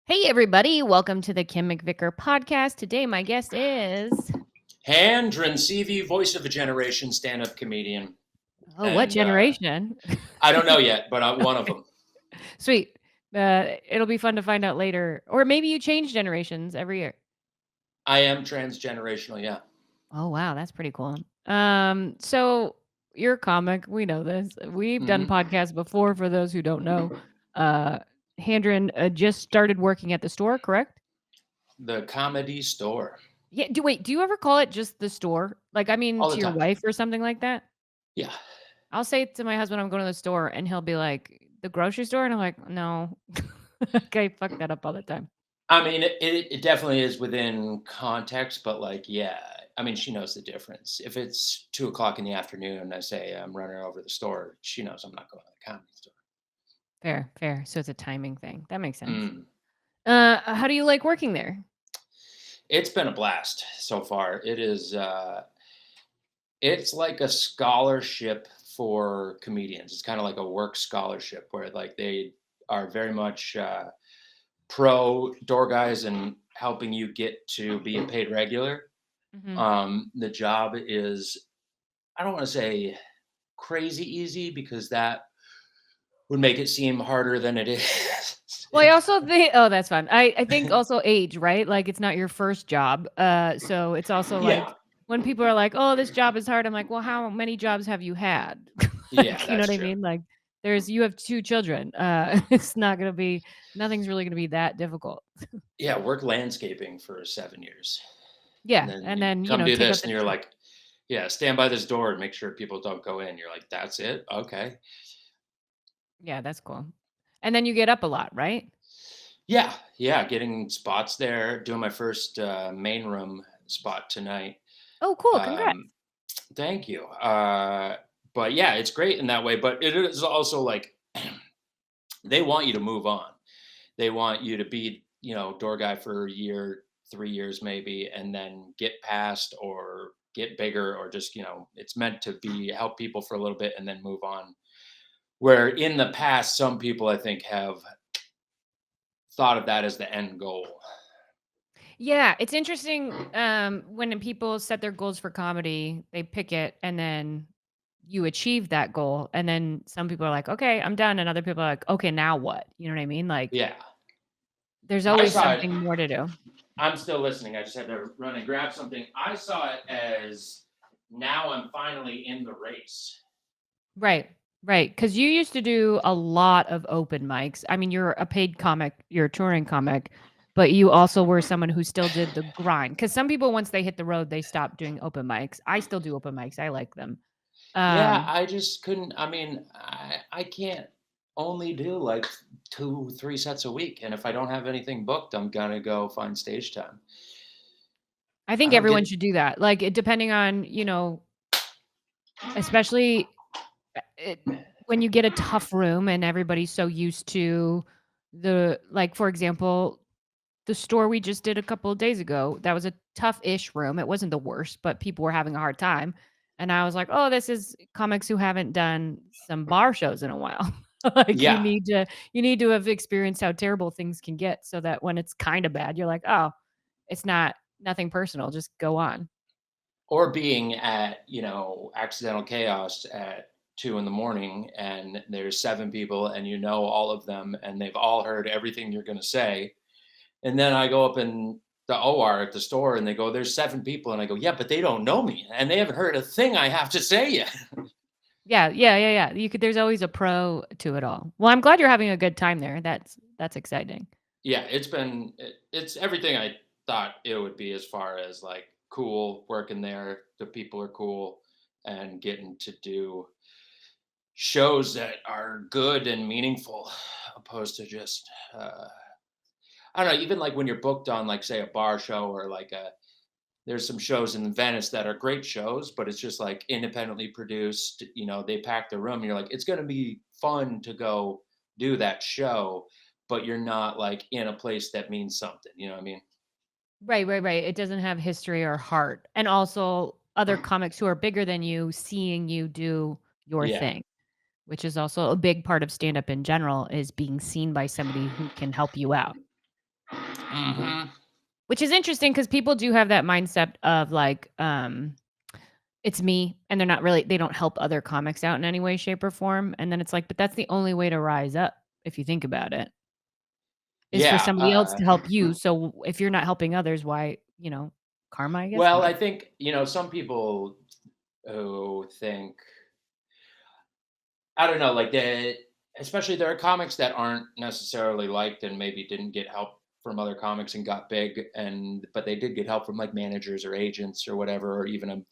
Hey, everybody. Welcome to the Kim McVicker podcast. Today, my guest is. Handren Seavey, voice of a generation, stand-up comedian, Oh, what and generation? I don't know yet, but I'm one of them. Sweet. It'll be fun to find out later. Or maybe you change generations every year. I am transgenerational, yeah. Oh, wow. That's pretty cool. So you're a comic. We know this. We've done hmm podcasts before for those who don't know. Uh, Handren just started working at the store, correct? The Comedy Store, Yeah. Do you ever call it just the store? Like, I mean, all the to your time. wife or something like that? Yeah, I'll say to my husband, I'm going to the store, and he'll be like, "The grocery store?" And I'm like, "No." Okay, fuck that up all the time. I mean, it definitely is within context, but like, yeah, I mean, she knows the difference. If it's 2 o'clock in the afternoon and I say I'm running over the store, she knows I'm not going to the Comedy Store. Fair, fair. So it's a timing thing. That makes sense. Mm. How do you like working there? It's been a blast so far. It's like a scholarship for comedians. It's kind of like a work scholarship where like they are very much pro door guys and helping you get to be a paid regular. Hmm. The job is, I don't want to say crazy easy because that would make it seem harder than it is. Well, I also think, oh, that's fun. I think also age, right? Like it's not your first job. So it's also Yeah, like when people are like, "Oh, this job is hard," I'm like, "Well, how many jobs have you had?" yeah, Like, you know that's what I true. mean? Like, you have 2 children. It's not gonna be, nothing's really gonna be that difficult. Yeah, work landscaping for 7 years. And Yeah, then and you then come do take out this the and you're trash. like, yeah, stand by this door and make sure people don't go in. You're like, that's it? Okay. Yeah, that's cool. And then you get up a lot, right? Yeah, yeah, getting spots there, doing my first, main room spot tonight. Oh, cool, congrats. Um, Thank you. But yeah, it's great in that way, but it is also like they want you to move on. They want you to be, door guy for a year, 3 years maybe, and then get past or get bigger or just, it's meant to be help people for a little bit and then move on. Where in the past, some people I think have thought of that as the end goal. Yeah, it's interesting, when people set their goals for comedy, they pick it and then you achieve that goal, and then some people are like, "Okay, I'm done," and other people are like, "Okay, now what?" You know what I mean? Like, Yeah. there's I always saw it. something more to do. I'm still listening. I just had to run and grab something. I saw it as now I'm finally in the race. Right, right. Because you used to do a lot of open mics. I mean, you're a paid comic, you're a touring comic, but you also were someone who still did the grind. Because some people, once they hit the road, they stop doing open mics. I still do open mics, I like them. Yeah, Um, I just couldn't. I mean, I can't only do like 2, 3 sets a week. And if I don't have anything booked, I'm going to go find stage time. I I think don't everyone get, should do that. Like, it depending on, especially, it when you get a tough room and everybody's so used to like, for example, the store we just did a couple of days ago, that was a tough-ish room. It wasn't the worst, but people were having a hard time, and I was like, "Oh, this is comics who haven't done some bar shows in a while." Like, yeah. you need to have experienced how terrible things can get so that when it's kinda bad, you're like, "Oh, it's not nothing personal, just go on." Or being at, accidental chaos at 2 in the morning and there's 7 people and you know all of them and they've all heard everything you're going to say. And then I go up in the OR at the store and they go, there's 7 people. And I go, yeah, but they don't know me and they haven't heard a thing I have to say yet. Yeah, yeah, yeah, yeah. There's always a pro to it all. Well, I'm glad you're having a good time there. That's exciting. Yeah, it's everything I thought it would be as far as like cool working there. The people are cool and getting to do shows that are good and meaningful opposed to just I don't know, even like when you're booked on like say a bar show or like a there's some shows in Venice that are great shows, but it's just like independently produced. They pack the room. You're like, it's going to be fun to go do that show, but you're not like in a place that means something. You know what I mean? Right, right, right. It doesn't have history or heart. And also other comics who are bigger than you seeing you do your Yeah. thing, which is also a big part of stand up in general is being seen by somebody who can help you out. Mhm. which is interesting because people do have that mindset of like, it's me, and they're not really they don't help other comics out in any way, shape, or form, and then it's like, but that's the only way to rise up, if you think about it, is for Yeah, somebody else to help you, so if you're not helping others, why, karma, I guess? well, Why? I think, some people who think I don't know, like, especially there are comics that aren't necessarily liked and maybe didn't get help from other comics and got big, but they did get help from, like, managers or agents or whatever, or even,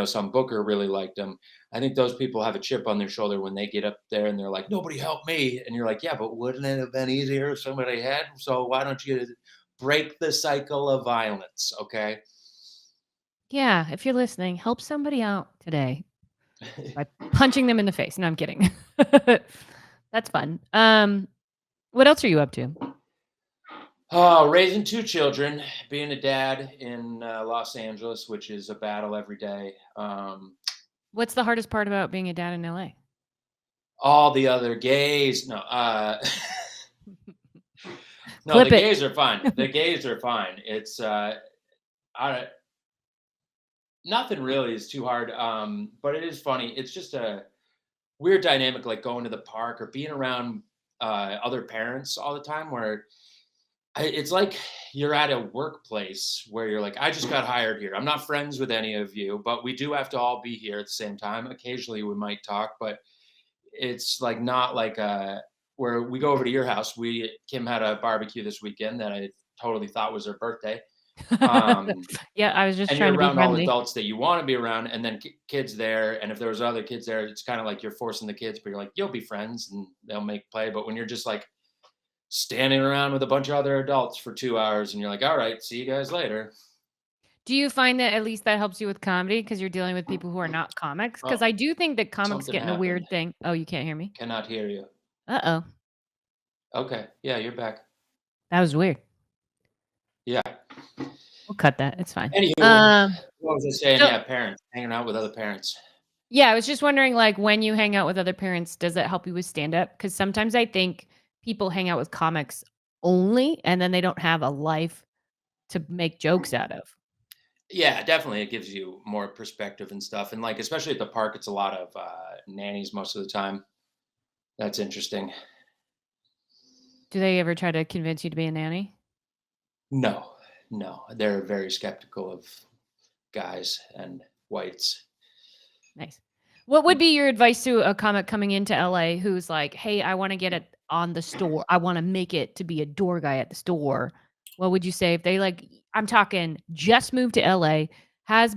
some booker really liked them. I think those people have a chip on their shoulder when they get up there and they're like, "Nobody helped me," and you're like, "Yeah, but wouldn't it have been easier if somebody had? So why don't you break the cycle of violence, okay?" Yeah, if you're listening, help somebody out today by punching them in the face. No, I'm kidding. That's fun. What else are you up to? Oh, raising 2 children, being a dad in, Los Angeles, which is a battle every day. What's the hardest part about being a dad in LA? All the other gays no, no, the Clip it. gays are fine. The gays are fine. I nothing really is too hard, but it is funny. It's just a weird dynamic, like going to the park or being around, other parents all the time where it's like you're at a workplace where you're like, I just got hired here. I'm not friends with any of you, but we do have to all be here at the same time. Occasionally we might talk, but it's like not like where we go over to your house. Kim had a barbecue this weekend that I totally thought was her birthday. Um, Yeah, I was just and trying you're to be around all friendly. adults that you want to be around, and then kids there. And if there was other kids there, it's kind of like you're forcing the kids, but you're like, you'll be friends and they'll make play. But when you're just like standing around with a bunch of other adults for 2 hours and you're like, all right, see you guys later. Do you find that at least that helps you with comedy because 'cause you're dealing with people who are not comics? Because Oh, I do think that comics something get in a happened. weird thing. Oh, you can't hear me? Cannot hear you. Uh-oh. Okay. Yeah, you're back. That was weird. Yeah. We'll cut that, it's fine. Anywho, what was I saying? So Yeah, parents, hanging out with other parents. yeah, I was just wondering, like, when you hang out with other parents, does it help you with stand-up? Because sometimes I think people hang out with comics only, and then they don't have a life to make jokes out of. Yeah, definitely. It gives you more perspective and stuff. And like, especially at the park, it's a lot of nannies most of the time. That's interesting. Do they ever try to convince you to be a nanny? No, no, they're very skeptical of guys and whites. Nice. What would be your advice to a comic coming into LA who's like, "Hey, I wanna get it on the store. I wanna make it to be a door guy at the store." What would you say if they, like I'm talking just moved to LA, has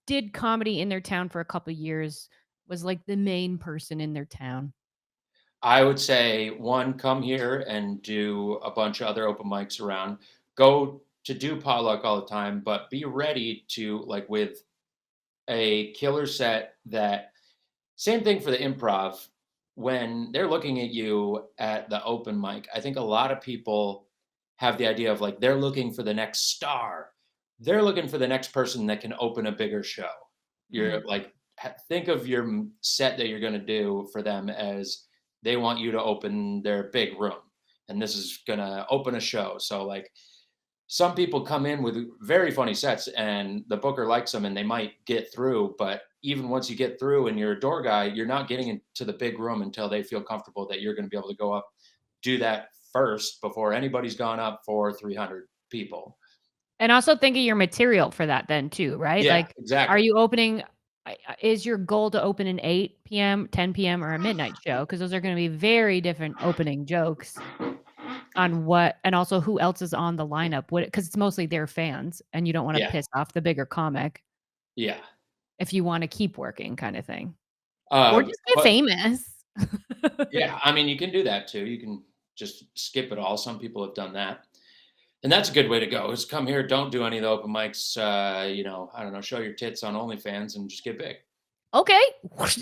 did comedy in their town for a couple years, was, like, the main person in their town? I would say one, come here and do a bunch of other open mics around. Go to do potluck all the time, but be ready to like with a killer set that same thing for the improv. When they're looking at you at the open mic, I think a lot of people have the idea of like they're looking for the next star. They're looking for the next person that can open a bigger show. You're Mhm. like, think of your set that you're going to do for them as they want you to open their big room. And this is going to open a show. So, like, some people come in with very funny sets and the booker likes them and they might get through, but even once you get through and you're a door guy, you're not getting into the big room until they feel comfortable that you're going to be able to go up, do that first before anybody's gone up for 300 people. And also think of your material for that then too, right? Yeah, Like, are exactly. you opening is your goal to open an 8 PM, 10 PM, or a midnight show? Because those are gonna be very different opening jokes on what and also who else is on the lineup. Because it's mostly their fans, and you don't wanna Yeah, piss off the bigger comic yeah. if you wanna keep working kinda thing. Or just get But famous. yeah, I mean, you can do that too. You can just skip it all. Some people have done that. And that's a good way to go is come here, don't do any of the open mics, I don't know, show your tits on OnlyFans and just get big. Okay. But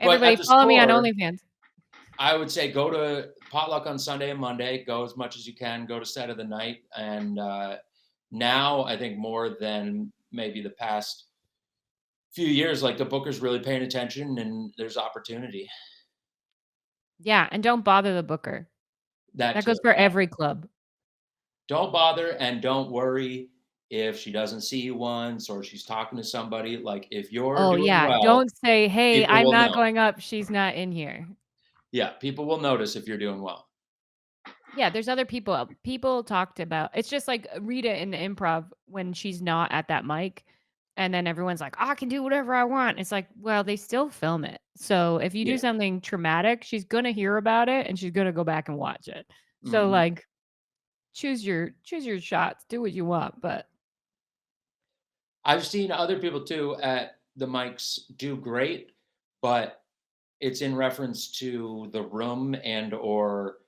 Everybody at the follow me on store, OnlyFans. I would say go to potluck on Sunday and Monday, go as much as you can, go to set of the night. And now I think more than maybe the past few years, like the booker's really paying attention and there's opportunity. Yeah, and don't bother the booker. That That too, goes for yeah. every club. Don't bother and don't worry if she doesn't see you once or she's talking to somebody. Like, if you're Oh, doing yeah. well, Don't say, "Hey, people I'm will not know. going up. She's not in here." Yeah, people will notice if you're doing well. Yeah, there's other people. People talked about it's just like Rita in the improv when she's not at that mic, and then everyone's like, "I can do whatever I want." It's like, well, they still film it. So if you do Yeah. something traumatic, she's gonna hear about it and she's gonna go back and watch it. So Mhm. like choose your shots, do what you want, but I've seen other people too at the mics do great, but it's in reference to the room and or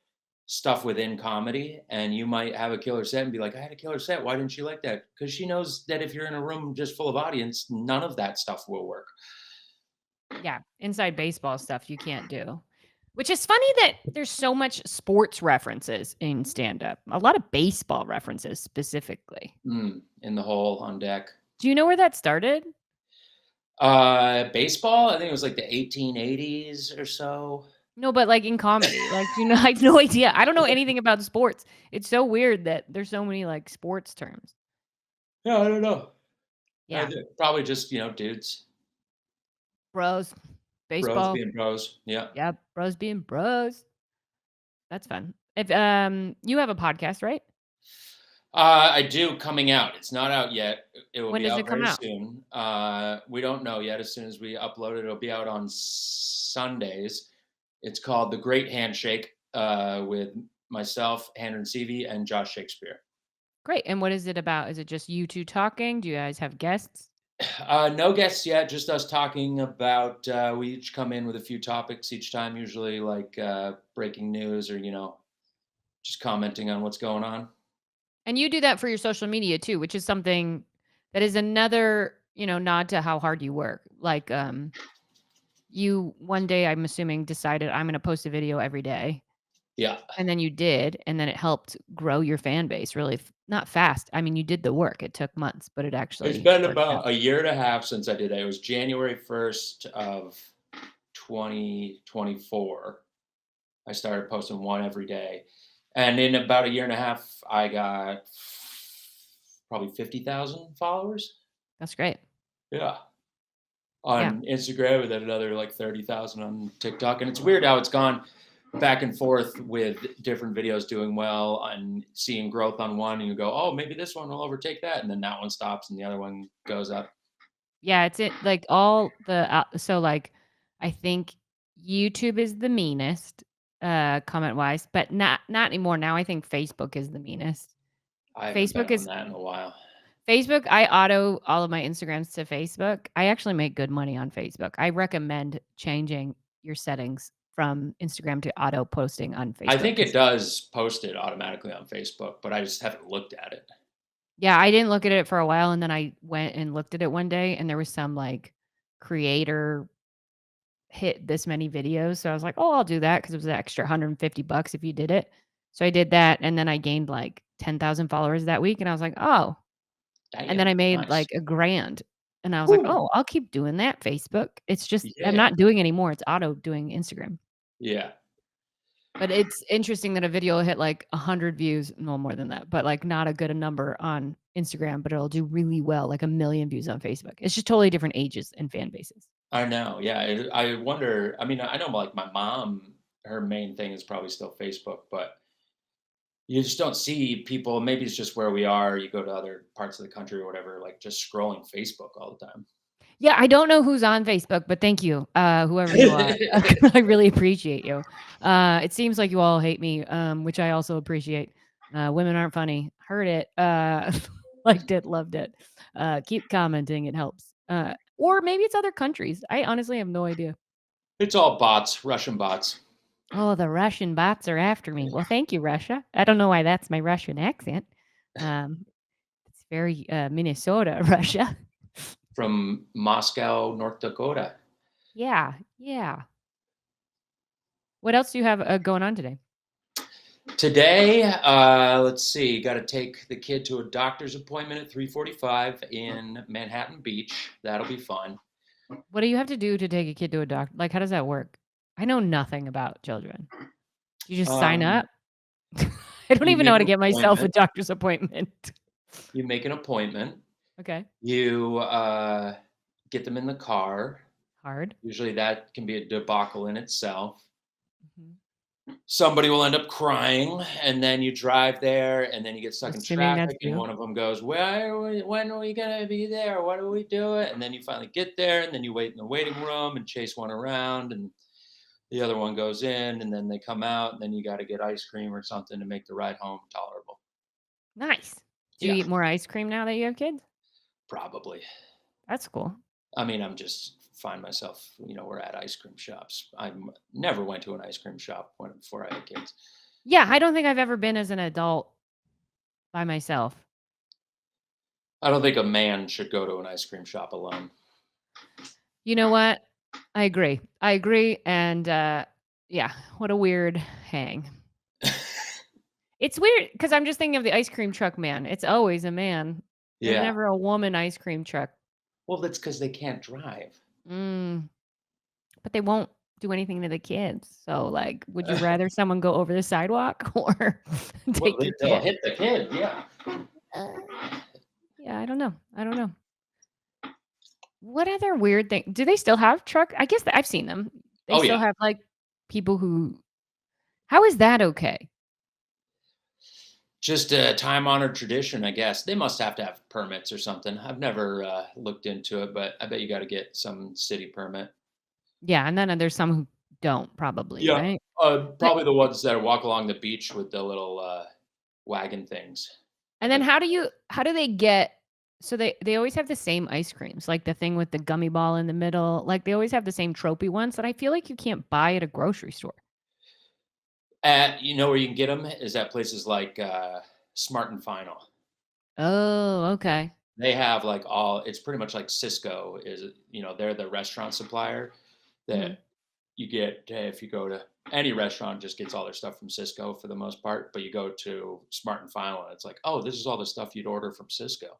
stuff within comedy, and you might have a killer set and be like, "I had a killer set. Why didn't you like that?" Because she knows that if you're in a room just full of audience, none of that stuff will work. yeah, inside baseball stuff you can't do. Which is funny that there's so much sports references in stand up. A lot of baseball references specifically. In the hole on deck. Do you know where that started? Baseball, I think it was like the 1880s or so. No, but, like, in comedy, like, you know, I have no idea. I don't know anything about sports. It's so weird that there's so many, like, sports terms. Yeah, I don't know. I Yeah. probably just, dudes, Bros, bros baseball. being bros. Yeah. Yeah, bros being bros. That's fun. If, you have a podcast, right? I do, coming out. It's not out yet. It will When be does it out come very out? soon. We don't know yet. As soon as we upload it, it'll be out on Sundays. It's called The Great Handshake, with myself, Handren Seavey, and Josh Shakespeare. Great, and what is it about? Is it just you 2 talking? Do you guys have guests? No guests yet, just us talking about. We each come in with a few topics each time, usually like breaking news or just commenting on what's going on. And you do that for your social media too, which is something that is another, nod to how hard you work. Like, you one day, I'm assuming, decided, "I'm gonna post a video every day." Yeah, And then you did, and then it helped grow your fan base really not fast. I mean, you did the work. It took months, but it it's actually been worked out. about a year and a half since I did it. It was January 1st of 2024. I started posting one every day, and in about a year and a half, I got probably 50,000 followers. That's great. Yeah. Yeah. On Instagram, and then another like 30,000 on TikTok. And it's weird how it's gone back and forth with different videos doing well and seeing growth on one, and you go, oh, maybe this one will overtake that. And then that one stops and the other one goes up. Yeah, it's it like, all the so, like, I think YouTube is the meanest, comment-wise, but not anymore. Now I think Facebook is the meanest. I haven't been Facebook on is that in a while. Facebook, I auto all of my Instagrams to Facebook. I actually make good money on Facebook. I recommend changing your settings from Instagram to auto posting on I Facebook think it 'cause does post it automatically on Facebook, but I just haven't looked at it. yeah, I didn't look at it for a while, and then I went and looked at it one day, and there was some, like, creator hit this many videos, so I was like, "Oh, I'll do that because it was an extra $150 if you did it." So I did that, and then I gained, like, 10,000 followers that week, and I was like, "Oh." And then Damn, I made, nice. like, a grand, and I was like, Woo. "Oh, I'll keep doing that, Facebook." It's just I'm Yeah. not doing anymore, it's auto doing Instagram. Yeah. But it's interesting that a video will hit, like, 100 views no, more than that, but, like, not a good a number on Instagram, but it'll do really well, like, 1,000,000 views on Facebook. It's just totally different ages and fan bases. I know. Yeah. I wonder. I mean, I know like my mom, her main thing is probably still Facebook, but you just don't see people. Maybe it's just where we are. You go to other parts of the country or whatever, like just scrolling Facebook all the time. Yeah, I don't know who's on Facebook, but thank you, whoever you are. I really appreciate you. It seems like you all hate me, which I also appreciate. Women aren't funny. Heard it. Liked it, loved it. Keep commenting, it helps. Or maybe it's other countries. I honestly have no idea. It's all bots, Russian bots. Oh, the Russian bots are after me. Well, thank you, Russia. I don't know why that's my Russian accent. Um, it's very Minnesota, Russia. From Moscow, North Dakota. Yeah, yeah. What else do you have going on today? Today, let's see, got to take the kid to a doctor's appointment at 3:45 in Manhattan Beach. That'll be fun. What do you have to do to take a kid to a doctor? Like, how does that work? I know nothing about children. You just sign Um, up? I don't You even know make how to an get myself a appointment. doctor's appointment. You make an appointment. Okay. You, get them in the car. Hard. Usually that can be a debacle in itself. Mhm. Somebody will end up crying, and then you drive there, and then you get stuck in Assuming that's traffic, and you. one of them goes, when are we gonna be there? What do we do it?" And then you finally get there, and then you wait in the waiting room and chase one around, and the other one goes in, and then they come out, and then you gotta get ice cream or something to make the ride home tolerable. Nice. Do you Yeah, eat more ice cream now that you have kids? probably. That's cool. I mean, I'm just find myself, we're at ice cream shops. I never went to an ice cream shop before I had kids. Yeah, I don't think I've ever been as an adult by myself. I don't think a man should go to an ice cream shop alone. You know what? I agree. I agree, and, yeah, what a weird hang. It's weird because 'cause I'm just thinking of the ice cream truck man. It's always a man. There's Yeah. never a woman ice cream truck. Well, that's because they can't drive. Mm, but they won't do anything to the kids. So, like, would you rather someone go over the sidewalk or Well, take your they'll kid? hit the kid, yeah. Uh, yeah, I don't know. I don't know. What other weird thing do they still have truck? I guess that I've seen them. They Oh, still yeah. have, like, people who how is that okay? Just a time-honored tradition, I guess. They must have to have permits or something. I've never, looked into it, but I bet you gotta get some city permit. Yeah, and then there's some who don't probably, Yeah. right? But Probably the ones that walk along the beach with the little, wagon things. and then The how do they get so they always have the same ice creams, like the thing with the gummy ball in the middle, like, they always have the same tropey ones that I feel like you can't buy at a grocery store. you know where you can get them is at places like, Smart& and Final. Oh, okay. They have, like, all it's pretty much like Cisco is, they're the restaurant supplier Mhm. that you get if you go to any restaurant just gets all their stuff from Cisco for the most part, but you go to Smart and Final and it's like, oh, this is all the stuff you'd order from Cisco.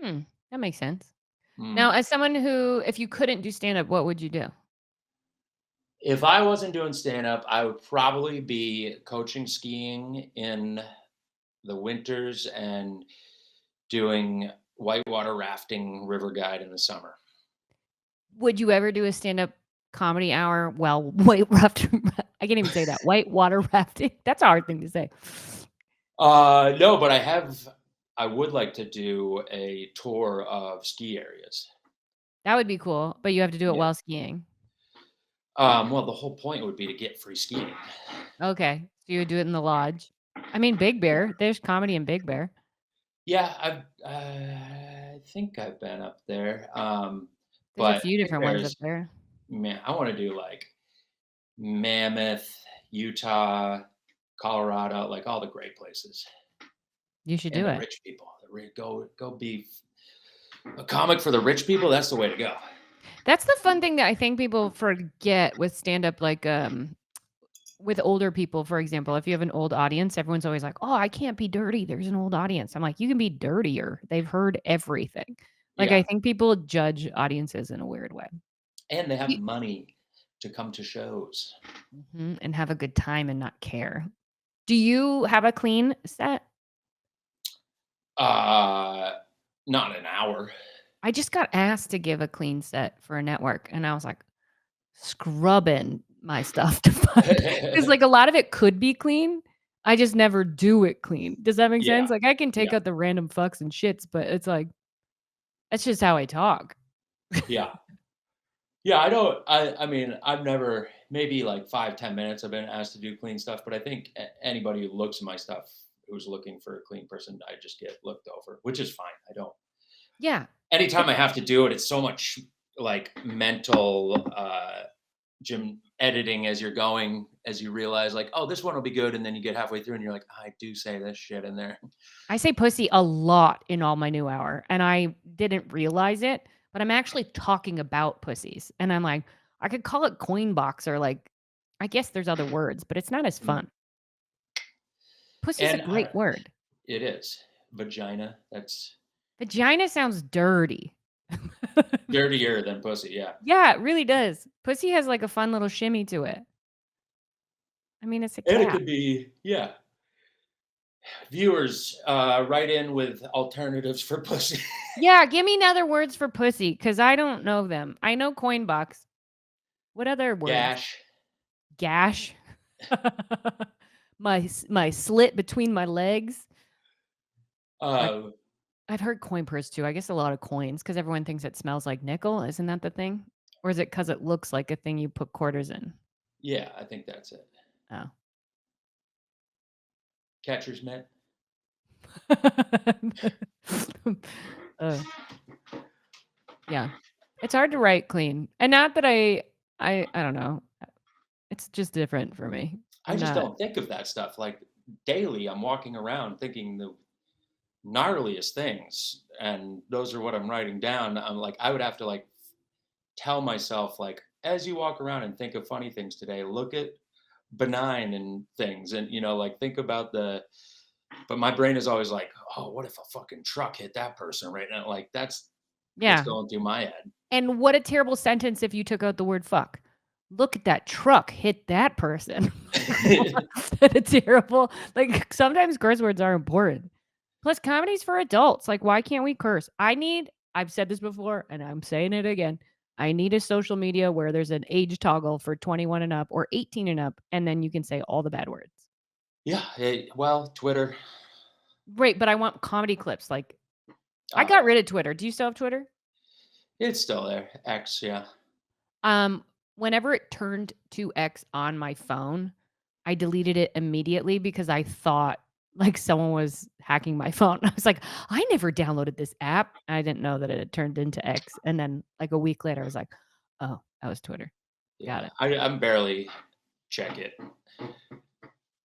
Hmm, that makes sense. Now, Mm. as someone who if you couldn't do stand-up, what would you do? If I wasn't doing stand up, I would probably be coaching skiing in the winters and doing whitewater rafting river guide in the summer. Would you ever do a stand-up comedy hour while white raft I can't even say that, white water rafting? That's a hard thing to say. No, but I would like to do a tour of ski areas. That would be cool, but you have to do it Yeah. while skiing. Well, the whole point would be to get free skiing. Okay, so you would do it in the lodge. I mean, Big Bear, there's comedy in Big Bear. Yeah, I think I've been up there, There's a but few I think different ones up there. man, I want to do like Mammoth, Utah, Colorado, like all the great places, You should and do the it. rich people. Go be a comic for the rich people. That's the way to go. That's the fun thing that I think people forget with stand-up, like, with older people, for example, if you have an old audience, everyone's always like, "Oh, I can't be dirty, there's an old audience." I'm like, "You can be dirtier, they've heard everything." Like, Yeah, I think people judge audiences in a weird way. and they have You money to come to shows. Mhm, and have a good time and not care. Do you have a clean set? Uh, Not an hour. I just got asked to give a clean set for a network, and I was like, scrubbing my stuff to find because like, a lot of it could be clean, I just never do it clean. Does that make Yeah, sense? Like, I can take yeah, out the random fucks and shits, but it's like, that's just how I talk. yeah. Yeah, I don't. I mean, I've never maybe like 5, 10 minutes. I've been asked to do clean stuff, but I think anybody who looks at my stuff who's looking for a clean person, I just get looked over, which is fine. I don't. Yeah. Anytime It's I have to do it, it's so much like mental gym editing as you're going, as you realize like, oh, this one will be good, and then you get halfway through and you're like, I do say this shit in there. I say pussy a lot in all my new hour, and I didn't realize it, but I'm actually talking about pussies, and I'm like, I could call it coin box or like I guess there's other words, but it's not as Mm. fun. Pussy's a And great word. it is vagina. That's Vagina sounds dirty. dirtier than pussy. Yeah, Yeah, it really does. Pussy has, like, a fun little shimmy to it. I mean, it's a and it cat. could be yeah. Viewers, write in with alternatives for pussy. Yeah, give me another words for pussy, cause I don't know them. I know coin box. What other words? Gash. Gash? My slit between my legs? Like, Uh, I've heard coin purse too. I guess a lot of coins, cause everyone thinks it smells like nickel. Isn't that the thing? Or is it cause it looks like a thing you put quarters in? yeah, I think that's it. Oh. Catcher's mitt. Oh, yeah. It's hard to write clean, and not that I don't know. It's just different for me. I I'm just not don't think of that stuff. Like daily, I'm walking around thinking the gnarliest things, and those are what I'm writing down. I'm like, I would have to like tell myself, like, as you walk around and think of funny things today, look at benign and things, and like think about the. But my brain is always like, oh, what if a fucking truck hit that person right now? Like that's what's yeah, going through my head. and what a terrible sentence if you took out the word "fuck." Look at that truck hit that person. What a terrible like, sometimes curse words are important. Plus, comedy's for adults, like, why can't we curse? I've said this before, and I'm saying it again, I need a social media where there's an age toggle for 21 and up or 18 and up, and then you can say all the bad words. Yeah. Well, Twitter. Right, but I want comedy clips, like I got Uh, rid of Twitter. Do you still have Twitter? it's still there. X. Yeah. Um, Whenever it turned to X on my phone, I deleted it immediately because I thought, like, someone was hacking my phone. I was like, "I never downloaded this app." I didn't know that it had turned into X, and then, like, a week later, I was like, "Oh, that was Twitter. Got Yeah. it." I'm barely check it.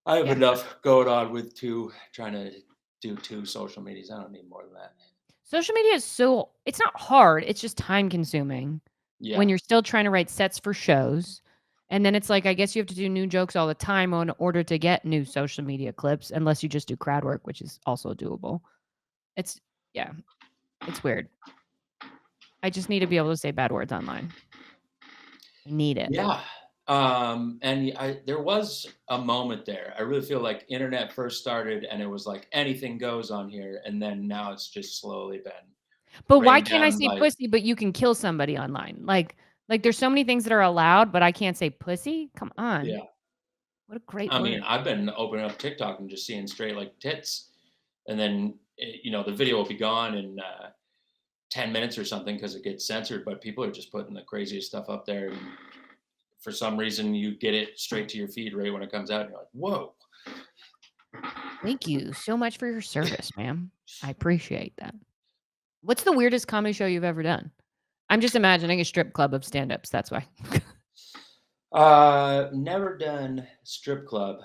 I have Yeah. enough going on with trying to do two social medias. I don't need more than that. Social media is so it's not hard, it's just time consuming when Yeah. you're still trying to write sets for shows, and then it's like, I guess you have to do new jokes all the time in order to get new social media clips, unless you just do crowd work, which is also doable. It's yeah, it's weird. I just need to be able to say bad words online. I need it. Yeah. And there was a moment there. I really feel like internet first started and it was like anything goes on here. And then now it's just slowly been But why rained can't I down say by, pussy, but you can kill somebody online? Like, there's so many things that are allowed, but I can't say pussy? Come on. yeah. What a great I mean, word. I've been opening up TikTok and just seeing straight like tits. And then, the video will be gone in 10 minutes or something because it gets censored. But people are just putting the craziest stuff up there. And for some reason, you get it straight to your feed right when it comes out. And you're like, whoa. Thank you so much for your service, ma'am. I appreciate that. What's the weirdest comedy show you've ever done? I'm just imagining a strip club of stand-ups, that's why. Never done strip club.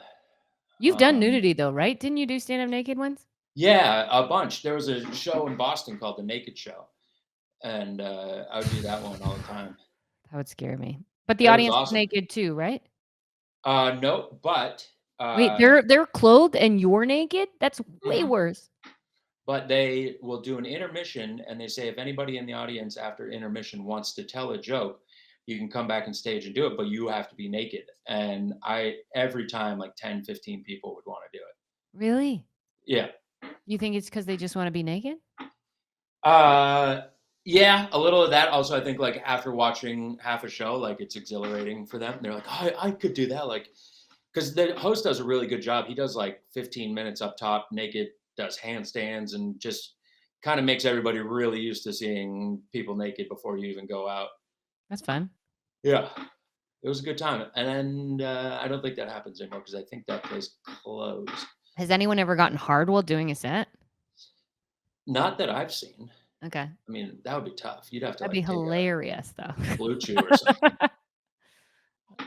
You've done Um, nudity though, right? Didn't you do stand-up naked once? yeah, a bunch. There was a show in Boston called The Naked Show, and I would do that one all the time. That would scare me. But the It was audience is awesome. naked too, right? No, Wait, they're clothed and you're naked? That's way mhm. worse. But they will do an intermission, and they say if anybody in the audience after intermission wants to tell a joke, you can come back on stage and do it, but you have to be naked. And I every time like 10, 15 people would want to do it. Really? Yeah. You think it's because they just wanna be naked? Uh, yeah, a little of that. Also, I think like after watching half a show, like it's exhilarating for them. They're like, I could do that. Like, because the host does a really good job. He does like 15 minutes up top, naked, does handstands, and just kind of makes everybody really used to seeing people naked before you even go out. That's fun. Yeah, it was a good time. And then I don't think that happens anymore because I think that place closed. Has anyone ever gotten hard while doing a set? Not that I've seen. Okay. I mean, that would be tough. You'd have to That'd be like take a hilarious though. blue chew or something.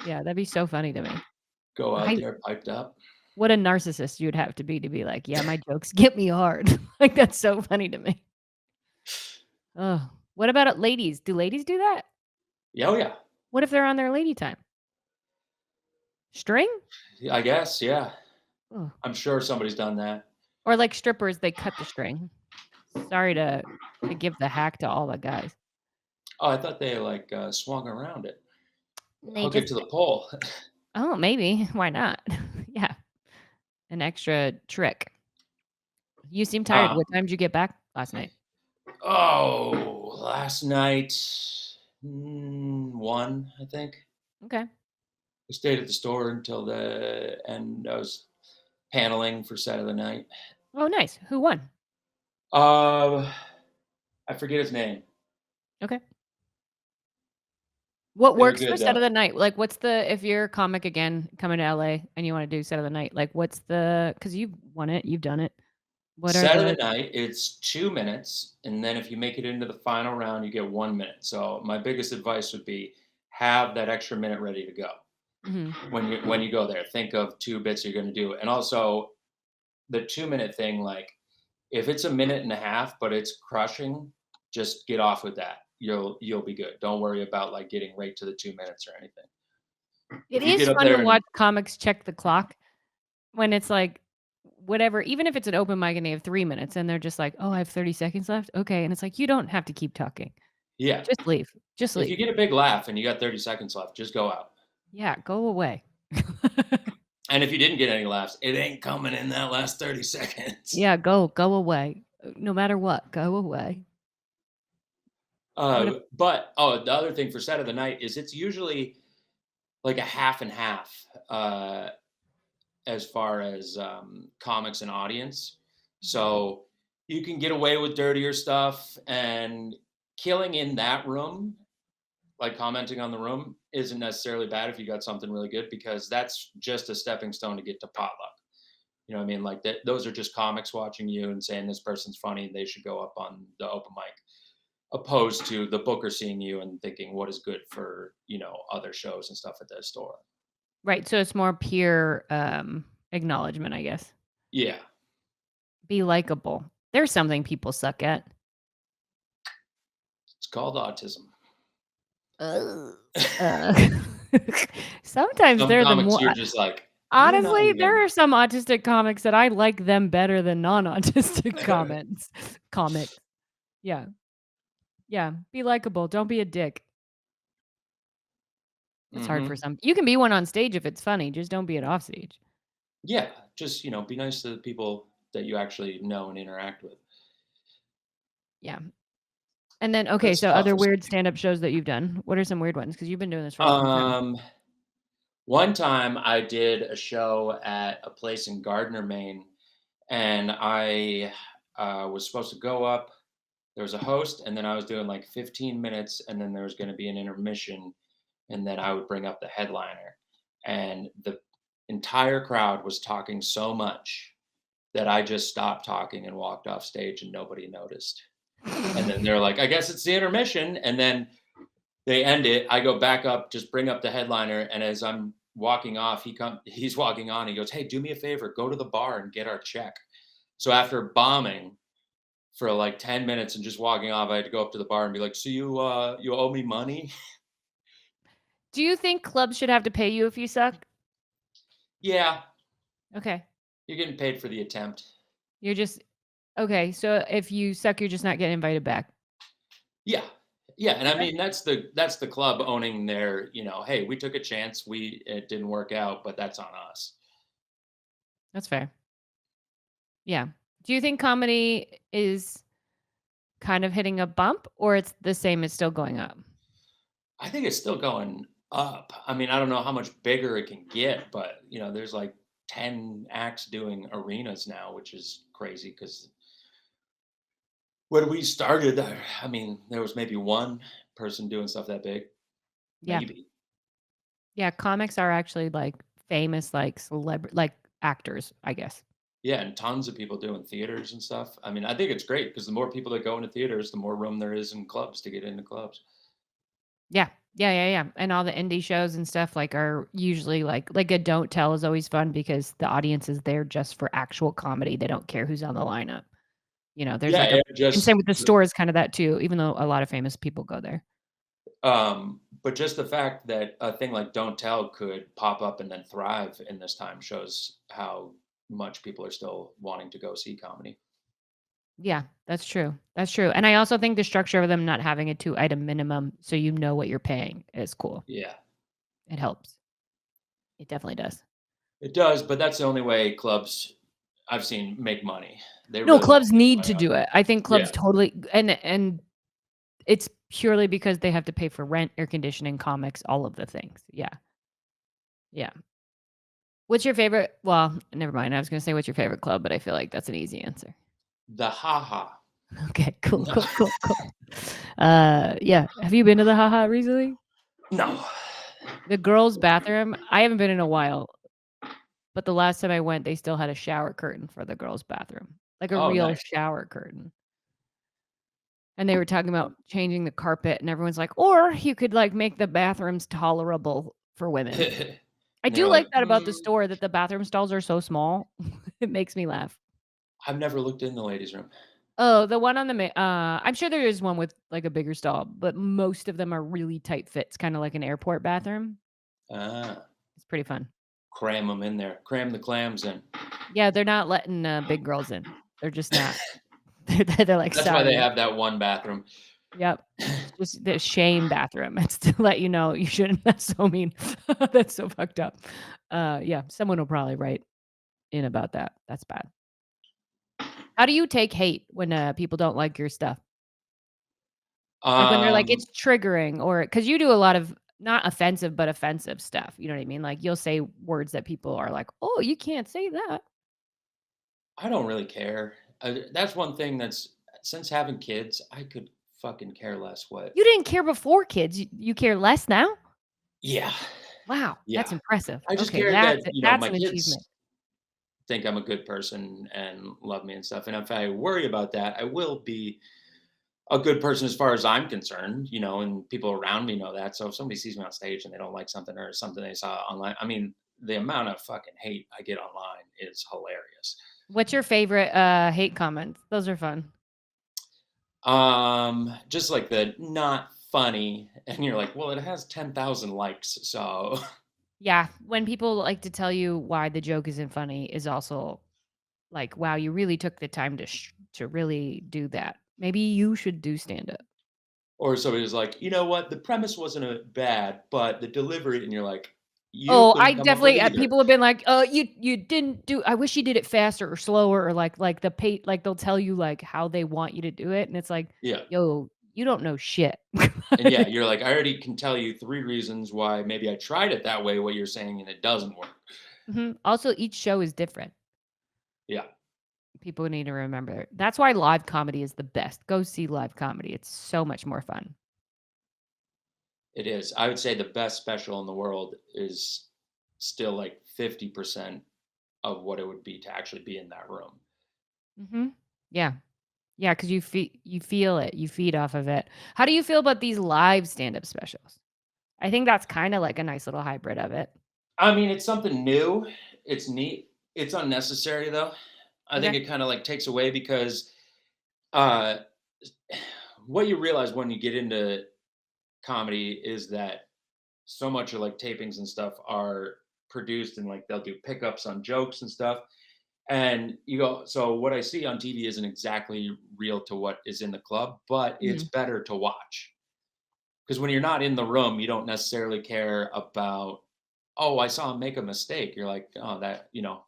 Yeah, that'd be so funny to me. Go out I there piped up. What a narcissist you'd have to be like, "Yeah, my jokes get me hard." Like, that's so funny to me. Oh, what about, ladies? Do ladies do that? Yeah, oh yeah. What if they're on their lady time? String? Yeah, I guess, yeah. Ugh. I'm sure somebody's done that. Or like strippers, they cut the string. Sorry to give the hack to all the guys. Oh, I thought they, like, swung around it. They Hook it just to the pole. Oh, maybe. Why not? Yeah, an extra trick. You seem tired. Um, What time did you get back last night? oh, last night, 1, I think. Okay. I stayed at the store until the end. I was paneling for Saturday night. Oh, nice. Who won? Uh, I forget his name. Okay. What They were works for good set of though. the night? Like, what's the if you're a comic again coming to LA and you wanna do set of the night, like, what's the? Because 'cause you've won it, you've done it. What are Set of the the night, it's 2 minutes, and then if you make it into the final round, you get 1 minute. So my biggest advice would be have that extra minute ready to go. mhm. When you go there, think of 2 bits you're gonna do. And also the 2-minute thing, like, if it's a minute and a half, but it's crushing, just get off with that. You'll be good. Don't worry about, like, getting right to the 2 minutes or anything. It If you is get up fun to there watch and comics check the clock when it's, like, whatever even if it's an open mic and they have 3 minutes and they're just like, "Oh, I have 30 seconds left? Okay," and it's like, "You don't have to keep talking. yeah, Just leave. Just if leave. you get a big laugh and you got 30 seconds left, just go out. Yeah, go away." And if you didn't get any laughs, it ain't coming in that last 30 seconds. Yeah, go away. No matter what, go away. What if But the other thing for set of the night is it's usually like a half and half as far as comics and audience. Mhm. So you can get away with dirtier stuff, and killing in that room, like commenting on the room, isn't necessarily bad if you got something really good because that's just a stepping stone to get to potluck. You know what I mean? Like that, those are just comics watching you and saying this person's funny. They should go up on the open mic, opposed to the booker seeing you and thinking what is good for other shows and stuff at their store. Right, so it's more peer, acknowledgement, I guess. Yeah, Be likable. There's something people suck at. it's called autism. Ugh. Uh, sometimes Some they're the comics more you're just like, you're not honestly, there even. are some autistic comics that I like them better than non-autistic comments comics. Yeah, yeah, be likable, don't be a dick. It's hard for Hmm. some you can be one on stage if it's funny, just don't be it off stage. Yeah, just be nice to the people that you actually know and interact with. Yeah, and then okay, It's so tough other for some weird people. stand-up shows that you've done. What are some weird ones? Because 'Cause you've been doing this for a long time. Um, One time I did a show at a place in Gardner, Maine, and I was supposed to go up. There was a host, and then I was doing like 15 minutes, and then there was going to be an intermission, and then I would bring up the headliner. And the entire crowd was talking so much that I just stopped talking and walked off stage, and nobody noticed. And then they're like, "I guess it's the intermission," and then they end it. I go back up, just bring up the headliner, and as I'm walking off, he's walking on. He goes, "Hey, do me a favor, go to the bar and get our check." So after bombing for like 10 minutes and just walking off, I had to go up to the bar and be like, "So you owe me money?" Do you think clubs should have to pay you if you suck? Yeah, Okay. you're getting paid for the attempt. You're just okay, so if you suck, you're just not getting invited back. Yeah. Yeah, and I Okay. mean that's the club owning their, "Hey, we took a chance, it didn't work out, but that's on us." That's fair. Yeah. Do you think comedy is kind of hitting a bump or it's the same, it's still going up? I think it's still going up. I mean, I don't know how much bigger it can get, but there's like 10 acts doing arenas now, which is crazy because when we started, I mean, there was maybe one person doing stuff that big, Yeah. maybe. Yeah, comics are actually, like, famous, like, like, actors, I guess. Yeah, and tons of people doing theaters and stuff. I mean, I think it's great because the more people that go into theaters, the more room there is in clubs to get into clubs. Yeah. Yeah, yeah, yeah, and all the indie shows and stuff, like, are usually, like a Don't Tell is always fun because the audience is there just for actual comedy, they don't care who's on the lineup. There's, Yeah, like, a it and same just with the store is kinda that too, even though a lot of famous people go there. but just the fact that a thing like Don't Tell could pop up and then thrive in this time shows how much people are still wanting to go see comedy. Yeah, that's true. That's true, and I also think the structure of them not having a two-item minimum, so you know what you're paying is cool. Yeah, It helps. It definitely does. it does, but that's the only way clubs I've seen make money. They No, really wanna clubs make need money to off do it. it. I think Yeah. clubs totally and it's purely because they have to pay for rent, air conditioning, comics, all of the things. Yeah. Yeah. What's your favorite well, never mind. I was gonna say what's your favorite club, but I feel like that's an easy answer. The ha-ha. Okay, cool, No. cool, cool, cool. Yeah. Have you been to the Haha recently? No. The girls' bathroom, I haven't been in a while, but the last time I went, they still had a shower curtain for the girls' bathroom, like a Oh, real nice. shower curtain. And they were talking about changing the carpet, and everyone's like, "Or you could, like, make the bathrooms tolerable for women." I And you're do like, like that about the store that the bathroom stalls are so small. It makes me laugh. I've never looked in the ladies' room." Oh, the one on the I'm sure there is one with, like, a bigger stall, but most of them are really tight fits, kinda like an airport bathroom. Ah, It's pretty fun. cram them in there. Cram the clams in. Yeah, they're not letting, big girls in. They're just not. They're like, That's why they "Sorry." have that one bathroom. Yep. It's just the shame bathroom. It's to let you know you shouldn't that's so mean. That's so fucked up. Yeah, someone will probably write in about that. That's bad. How do you take hate when, people don't like your stuff? Like, when they're like, Um, "It's triggering," or because you do a lot of not offensive, but offensive stuff, you know what I mean? Like, you'll say words that people are like, "Oh, you can't say that." I don't really care. That's one thing that's since having kids, I could fucking care less what. You didn't care before kids, you care less now? Yeah, Wow, that's yeah. impressive. I just Okay, care that, that's my an achievement. kids think I'm a good person and love me and stuff, and if I worry about that, I will be a good person as far as I'm concerned, and people around me know that. So if somebody sees me on stage and they don't like something or something they saw online, I mean, the amount of fucking hate I get online is hilarious. What's your favorite, hate comments? Those are fun. Just like the not funny, and you're like, well, it has 10,000 likes, so Yeah, when people like to tell you why the joke isn't funny is also like, "Wow, you really took the time to really do that. Maybe you should do stand-up." or somebody's like, you know what, the premise wasn't bad, but the delivery, and you're like, you Oh, I couldn't come up with definitely either. people have been like, you didn't do I wish you did it faster or slower," or like the pay like, they'll tell you, like, how they want you to do it, and it's like, Yeah. "Yo, you don't know shit." And yeah, you're like, I already can tell you 3 reasons why maybe I tried it that way, what you're saying, and it doesn't work. Mhm. Also, each show is different. Yeah. People need to remember. That's why live comedy is the best. Go see live comedy. It's so much more fun. It is. I would say the best special in the world is still like 50% of what it would be to actually be in that room. Mhm. Yeah. Yeah, 'cause you feel it. You feed off of it. How do you feel about these live stand-up specials? I think that's kinda like a nice little hybrid of it. I mean, it's something new. It's neat. It's unnecessary though. I think Okay. it kind of like takes away because uh what you realize when you get into comedy is that so much of like tapings and stuff are produced and like they'll do pickups on jokes and stuff. And you go, so what I see on TV isn't exactly real to what is in the club, but it's Mhm. better to watch. Because when you're not in the room, you don't necessarily care about, oh, I saw him make a mistake. You're like, oh,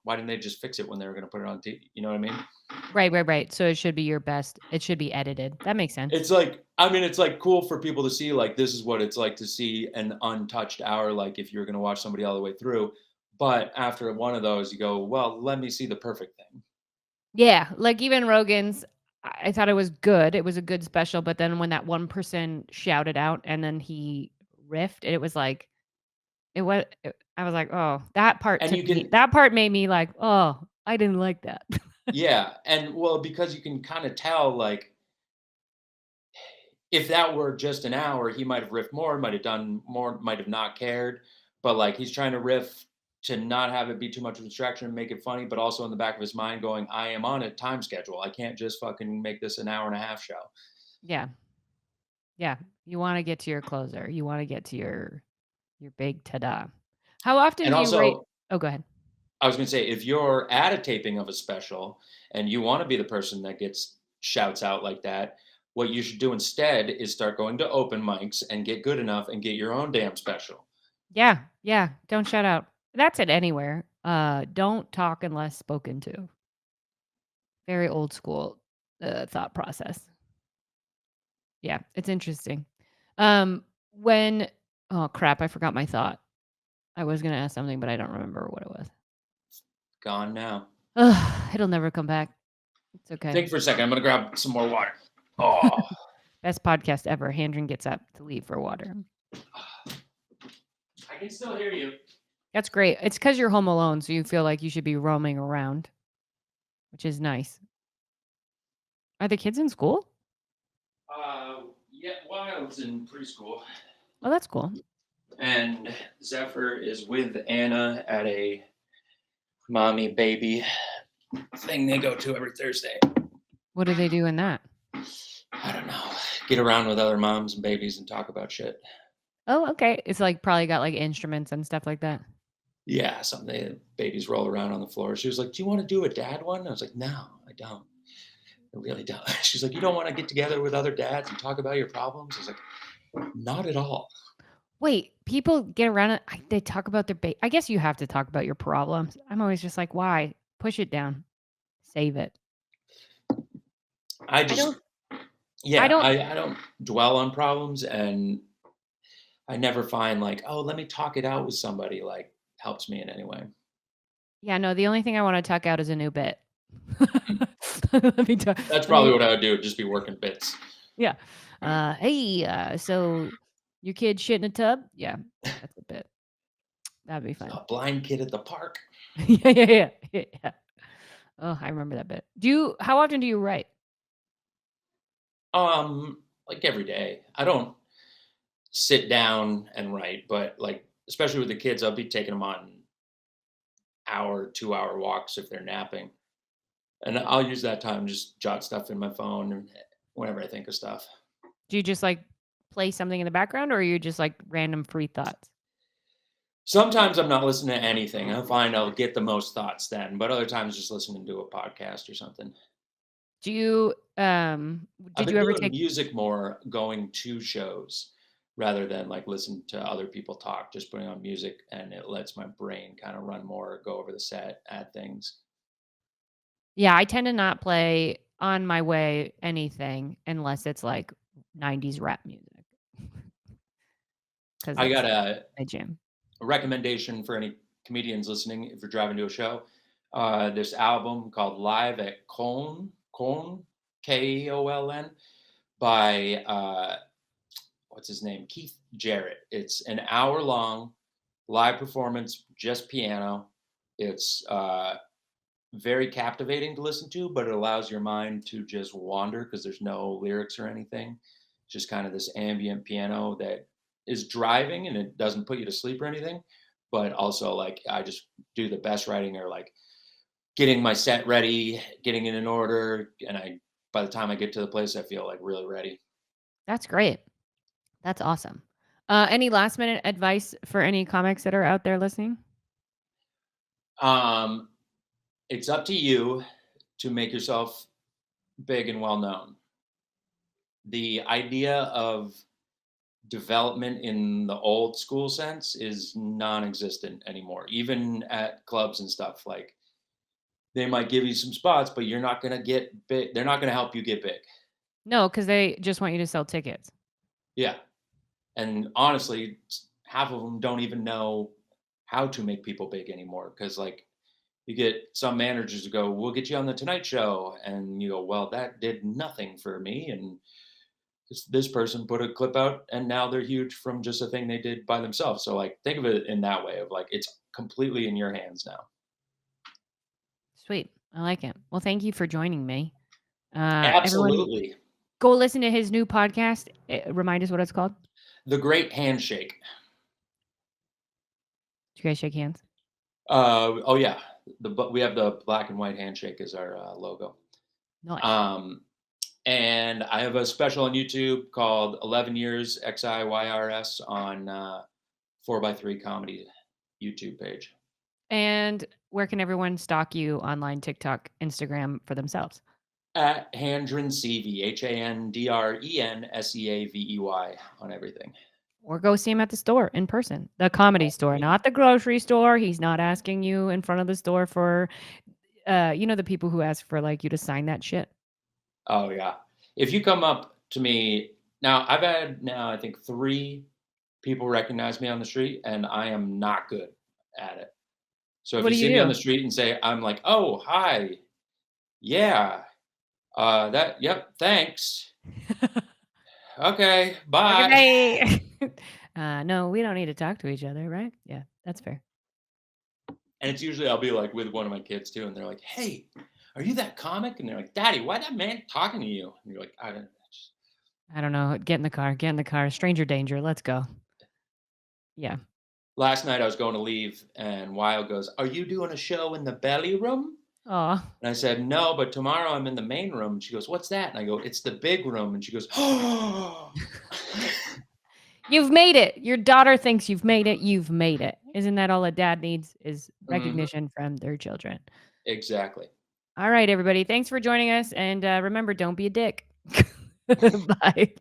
why didn't they just fix it when they were going to put it on TV? You know what I mean? Right, right, right. So it should be your best. It should be edited. That makes sense. It's like, I mean, it's like cool for people to see, like, this is what it's like to see an untouched hour, like if you're going to watch somebody all the way through. But after one of those, you go, well, let me see the perfect thing. Yeah, like even Rogan's, I thought it was good. It was a good special, but then when that one person shouted out and then he riffed, it was like I was like, "Oh, And you can, that part made me like, oh, I didn't like that." yeah. And well, because you can kind of tell, like, if that were just an hour, he might have riffed more, might have done more, might have not cared. But like he's trying to riff to not have it be too much of a distraction and make it funny, but also in the back of his mind going, I am on a time schedule. I can't just fucking make this an hour and a half show. Yeah, yeah. You wanna get to your closer. You wanna get to your big ta-da. How often And do you rate also, Oh, go ahead. I was gonna say, if you're at a taping of a special and you want to be the person that gets shouts out like that, what you should do instead is start going to open mics and get good enough and get your own damn special. Yeah, yeah, don't shout out. That's it anywhere. Don't talk unless spoken to. Very old school thought process. Yeah, it's interesting. Um, when oh crap, I forgot my thought. I was gonna ask something, but I don't remember what it was. Gone now. Ugh, it'll never come back. It's okay. Think for a second. I'm gonna grab some more water. Oh, Best podcast ever. Handren gets up to leave for water. I can still hear you. That's great. It's because you're home alone, so you feel like you should be roaming around, which is nice. Are the kids in school? Yeah. Well, I was in preschool, Oh, that's cool. and Zephyr is with Anna at a mommy baby thing they go to every Thursday. What do they do in that? I don't know. Get around with other moms and babies and talk about shit. Oh, okay. It's like probably got like instruments and stuff like that. Yeah, something babies roll around on the floor. She was like, "Do you want to do a dad one?" I was like, "No, I don't. I really don't." She's like, "You don't want to get together with other dads and talk about your problems?" I was like, "Not at all." Wait, people get around it. They talk about their I guess you have to talk about your problems. I'm always just like, why? Push it down. Save it. I I just, don't I yeah, don't I don't dwell on problems, and I never find like, oh, let me talk it out with somebody, like helps me in any way. Yeah, no, the only thing I wanna tuck out is a new bit. Mm. Let me talk That's let probably me what I would do. Just be working bits. yeah. Hey, so your kid shit in a tub? Yeah, that's a bit. That'd be fun. A blind kid at the park. Yeah, yeah, yeah, yeah. Oh, I remember that bit. How often do you write? Like every day. I don't sit down and write, but like especially with the kids, I'll be taking them on hour, 2 hour walks if they're napping. And I'll use that time to just jot stuff in my phone and whenever I think of stuff. Do you just, like, play something in the background, or are you just, like, random free thoughts? Sometimes I'm not listening to anything. I find I'll get the most thoughts then, but other times just listening to a podcast or something. Do you, I've did been you ever doing take music more, going to shows rather than like listen to other people talk, just putting on music and it lets my brain kind of run more, go over the set, add things. Yeah, I tend to not play on my way anything unless it's, like, 90s rap music, because I it's got my jam. a recommendation for any comedians listening if you're driving to a show. This album called Live at Koln, Koln, by what's his name? Keith Jarrett. It's an hour long live performance, just piano. It's very captivating to listen to, but it allows your mind to just wander because there's no lyrics or anything. Just kind of this ambient piano that is driving and it doesn't put you to sleep or anything. But also, like, I just do the best writing or like getting my set ready, getting it in order. And by the time I get to the place, I feel like really ready. That's great. That's awesome. Any last minute advice for any comics that are out there listening? Um, it's up to you to make yourself big and well known. The idea of development in the old school sense is non-existent anymore, even at clubs and stuff. Like they might give you some spots, but you're not going to get big. They're not going to help you get big. No, because they just want you to sell tickets. Yeah. And honestly, half of them don't even know how to make people big anymore. Cause like you get some managers who go, "We'll get you on the Tonight Show." And you go, "Well, that did nothing for me." And this person put a clip out and now they're huge from just a thing they did by themselves. So like think of it in that way of like it's completely in your hands now. Sweet. I like it. Well, thank you for joining me. Everyone Absolutely. go listen to his new podcast. Remind us what it's called. The Great Handshake. Did you guys shake hands? Oh yeah, but we have the black and white handshake as our logo. Nice. Um, and I have a special on YouTube called 11 Years XIYRS on 4x3 Comedy YouTube page. And where can everyone stalk you online, TikTok, Instagram for themselves? At Handren Seavey, HANDRENSEAVEY on everything. Or go see him at the store in person, the comedy store, not the grocery store. He's not asking you in front of the store for you know, the people who ask for, like, you to sign that shit? Oh, yeah. If you come up to me now, I've had now, I think 3 people recognize me on the street, and I am not good at it. So if What you do you see me on the do? street and say, I'm like, "Oh, hi. Yeah. That yep, thanks. Okay, Have a good bye." day. No, we don't need to talk to each other, right? Yeah, that's fair. And it's usually I'll be, like, with one of my kids too, and they're like, "Hey, are you that comic?" And they're like, "Daddy, why that man talking to you?" And you're like, "I don't know." I don't know. Get in the car. Get in the car. Stranger danger. Let's go. Yeah. Last night I was going to leave, and Weil goes, "Are you doing a show in the belly room?" Aw. And I said, "No, but tomorrow I'm in the main room." And she goes, "What's that?" And I go, "It's the big room." And she goes, "Oh." You've made it. Your daughter thinks you've made it. You've made it. Isn't that all a dad needs is Mhm. recognition from their children? Exactly. All right, everybody. Thanks for joining us. And remember, don't be a dick. Bye.